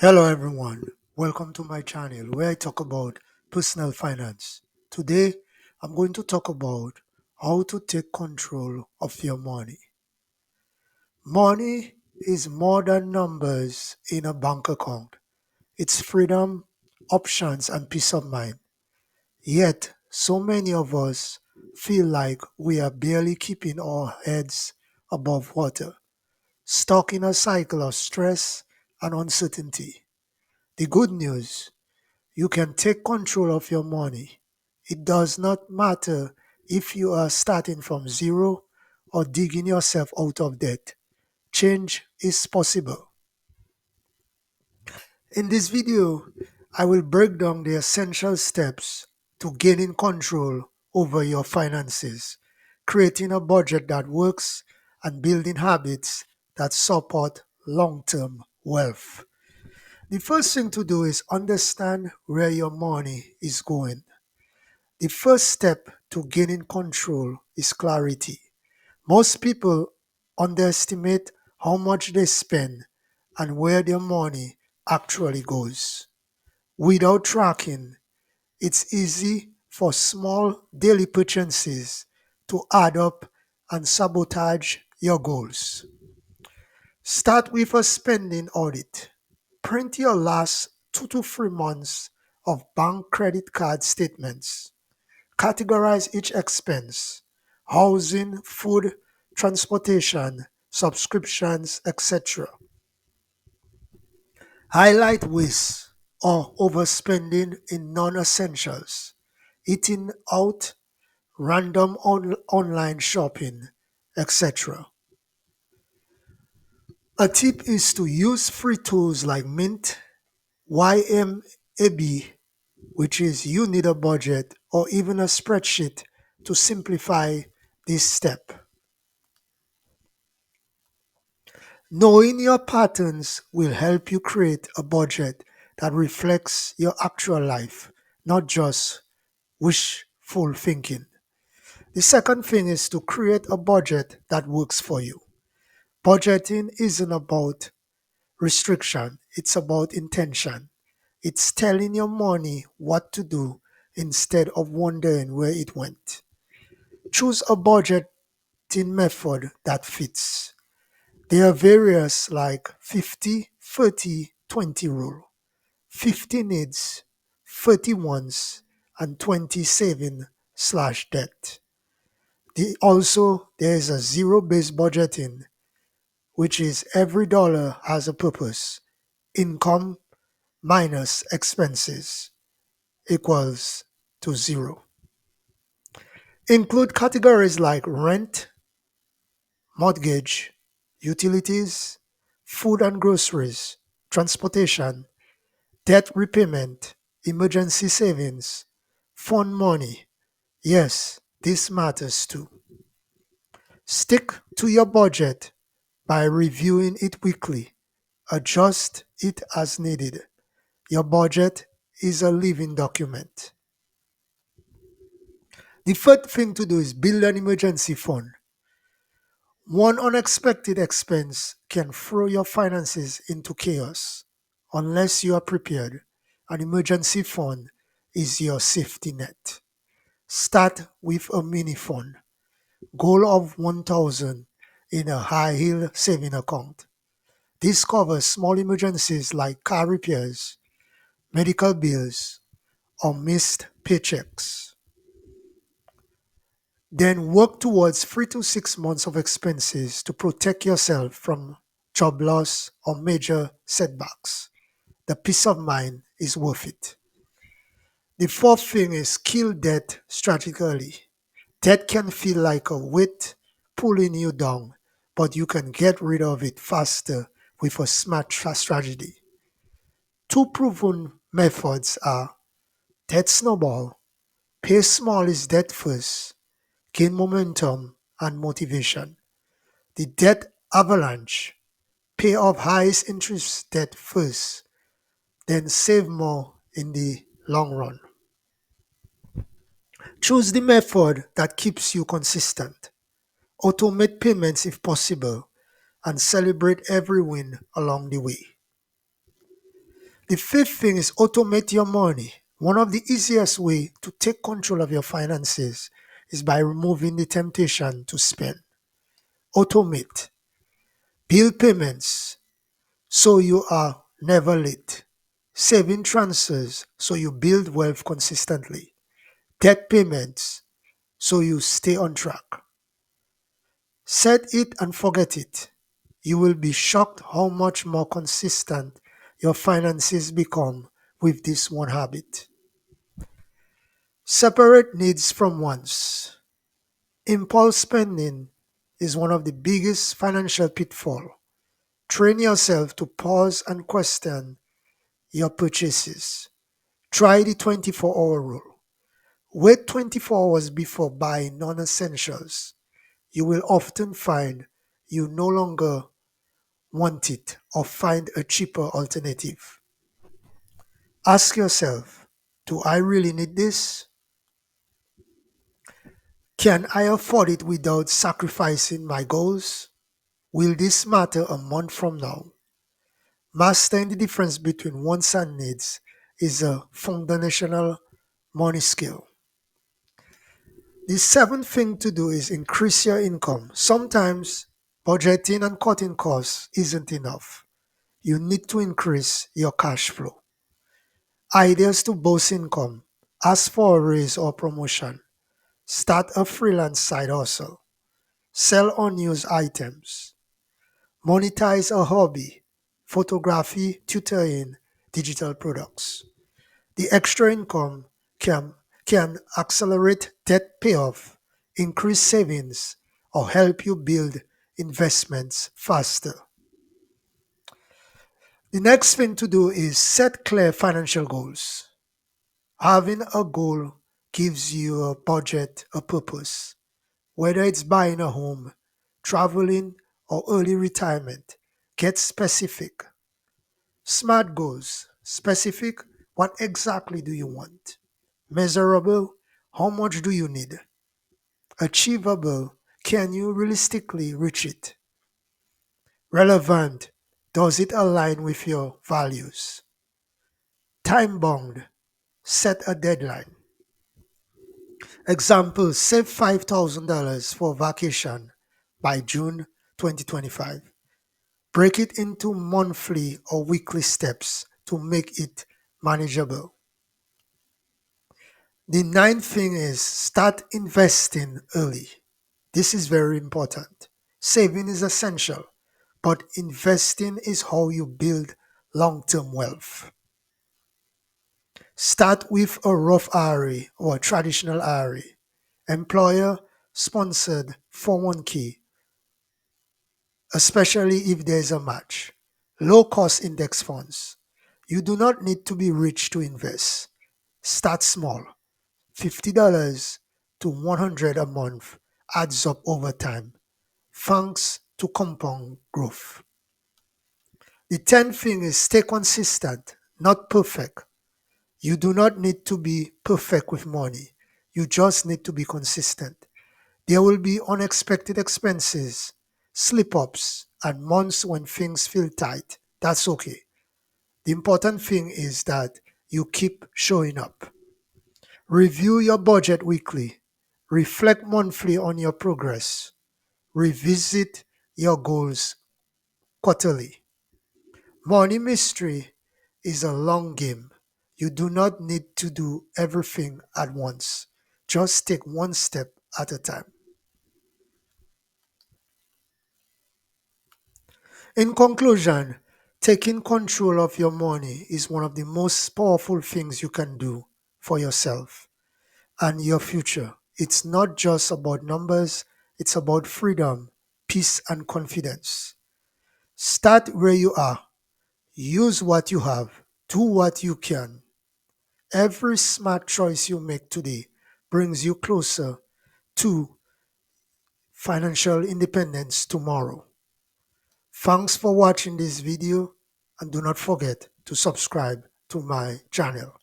Hello everyone, welcome to my channel where I talk about personal finance. Today I'm going to talk about how to take control of your money. Money is more than numbers in a bank account. It's freedom, options and peace of mind. Yet so many of us feel like we are barely keeping our heads above water, stuck in a cycle of stress and uncertainty. The good news: you can take control of your money. It does not matter if you are starting from zero or digging yourself out of debt. Change is possible. In this video, I will break down the essential steps to gaining control over your finances, creating a budget that works, and building habits that support long-term wealth. The first thing to do is understand where your money is going. The first step to gaining control is clarity. Most people underestimate how much they spend and where their money actually goes. Without tracking, it's easy for small daily purchases to add up and sabotage your goals. Start with a spending audit. Print your last 2 to 3 months of bank credit card statements. Categorize each expense: housing, food, transportation, subscriptions, etc. Highlight waste or overspending in non essentials, eating out, random online shopping, etc. A tip is to use free tools like Mint, YMAB, which is You Need a Budget, or even a spreadsheet to simplify this step. Knowing your patterns will help you create a budget that reflects your actual life, not just wishful thinking. The second thing is to create a budget that works for you. Budgeting isn't about restriction, it's about intention. It's telling your money what to do instead of wondering where it went. Choose a budgeting method that fits. There are various like 50-30-20 rule, 50 needs, 30 wants, and 20 saving slash debt. There is a zero-based budgeting, which is every dollar has a purpose. Income minus expenses equals to zero. Include categories like rent, mortgage, utilities, food and groceries, transportation, debt repayment, emergency savings, fund money. Yes, this matters too. Stick to your budget by reviewing it weekly. Adjust it as needed. Your budget is a living document. The third thing to do is build an emergency fund. One unexpected expense can throw your finances into chaos. Unless you are prepared, an emergency fund is your safety net. Start with a mini fund. Goal of 1,000 in a high yield saving account. This covers small emergencies like car repairs, medical bills, or missed paychecks. Then work towards 3 to 6 months of expenses to protect yourself from job loss or major setbacks. The peace of mind is worth it. The fourth thing is kill debt strategically. Debt can feel like a weight pulling you down, but you can get rid of it faster with a smart strategy. Two proven methods are debt snowball. Pay small is debt first, gain momentum and motivation. The debt avalanche. Pay off highest interest debt first, then save more in the long run. Choose the method that keeps you consistent. Automate payments if possible and celebrate every win along the way. The fifth thing is automate your money. One of the easiest way to take control of your finances is by removing the temptation to spend. Automate bill payments so you are never late. Saving transfers so you build wealth consistently. Debt payments so you stay on track. Set it and forget it. You will be shocked how much more consistent your finances become with this one habit. Separate needs from wants. Impulse spending is one of the biggest financial pitfalls. Train yourself to pause and question your purchases. Try the 24-hour rule. Wait 24 hours before buying non essentials. You will often find you no longer want it or find a cheaper alternative. Ask yourself, do I really need this? Can I afford it without sacrificing my goals? Will this matter a month from now? Mastering the difference between wants and needs is a foundational money skill. The seventh thing to do is increase your income. Sometimes budgeting and cutting costs isn't enough. You need to increase your cash flow. Ideas to boost income. Ask for a raise or promotion. Start a freelance side hustle. Sell unused items. Monetize a hobby. Photography, tutoring, digital products. The extra income can accelerate debt payoff, increase savings, or help you build investments faster. The next thing to do is set clear financial goals. Having a goal gives you a budget, a purpose. Whether it's buying a home, traveling, or early retirement, get specific. SMART goals. Specific, what exactly do you want? Measurable, how much do you need? Achievable, can you realistically reach it? Relevant, does it align with your values? Time bound, set a deadline. Example, save $5,000 for vacation by June 2025. Break it into monthly or weekly steps to make it manageable. The ninth thing is start investing early. This is very important. Saving is essential, but investing is how you build long term wealth. Start with a Roth IRA or a traditional IRA, employer sponsored 401k, especially if there is a match. Low cost index funds. You do not need to be rich to invest. Start small. $50 to 100 a month adds up over time thanks to compound growth. The 10th thing is stay consistent, not perfect. You do not need to be perfect with money. You just need to be consistent. There will be unexpected expenses, slip ups, and months when things feel tight. That's okay. The important thing is that you keep showing up. Review your budget weekly. Reflect monthly on your progress. Revisit your goals quarterly. Money mystery is a long game. You do not need to do everything at once. Just take one step at a time. In conclusion, taking control of your money is one of the most powerful things you can do for yourself and your future. It's not just about numbers, it's about freedom, peace, and confidence. Start where you are. Use what you have. Do what you can. Every smart choice you make today brings you closer to financial independence tomorrow. Thanks for watching this video and do not forget to subscribe to my channel.